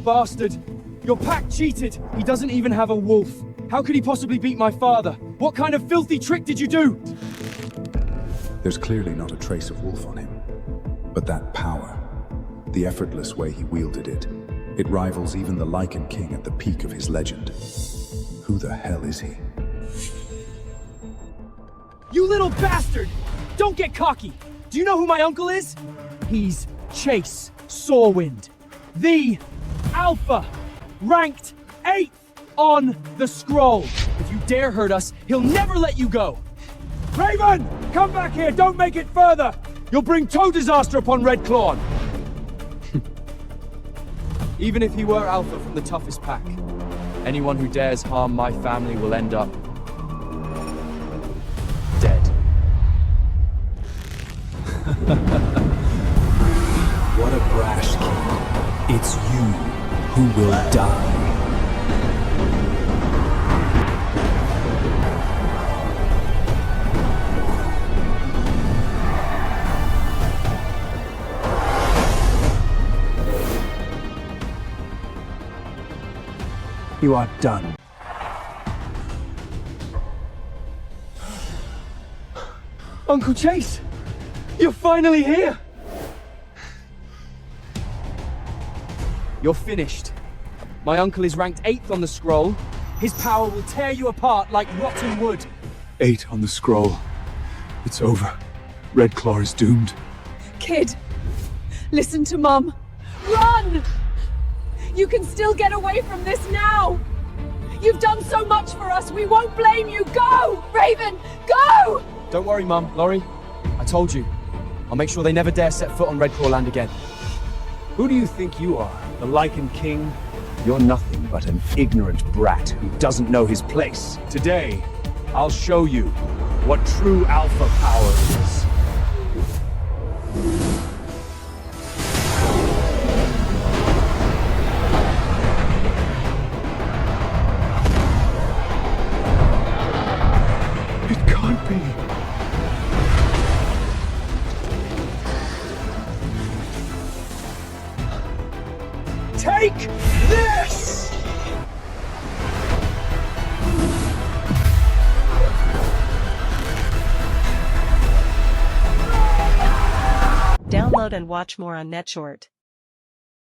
bastard! Your pack cheated! He doesn't even have a wolf. How could he possibly beat my father? What kind of filthy trick did you do? There's clearly not a trace of wolf on him. But that power, the effortless way he wielded it, it rivals even the Lycan King at the peak of his legend. Who the hell is he? You little bastard! Don't get cocky! Do you know who my uncle is? He's Chase Sorewind, the Alpha, ranked 8th on the scroll. If you dare hurt us, he'll never let you go. Raven! Come back here! Don't make it further! You'll bring total disaster upon Redclaw. Even if he were Alpha from the toughest pack, anyone who dares harm my family will end up dead. What a brash kid. It's you who will die. You are done. Uncle Chase, you're finally here. You're finished. My uncle is ranked 8th on the scroll. His power will tear you apart like rotten wood. 8 on the scroll. It's over. Redclaw is doomed. Kid, listen to Mum. Run! You can still get away from this now! You've done so much for us, we won't blame you! Go! Raven, go! Don't worry, Mum. Laurie, I told you. I'll make sure they never dare set foot on Redclaw land again. Who do you think you are? The Lycan King? You're nothing but an ignorant brat who doesn't know his place. Today, I'll show you what true alpha power is. It can't be. Take this! Download and watch more on NetShort.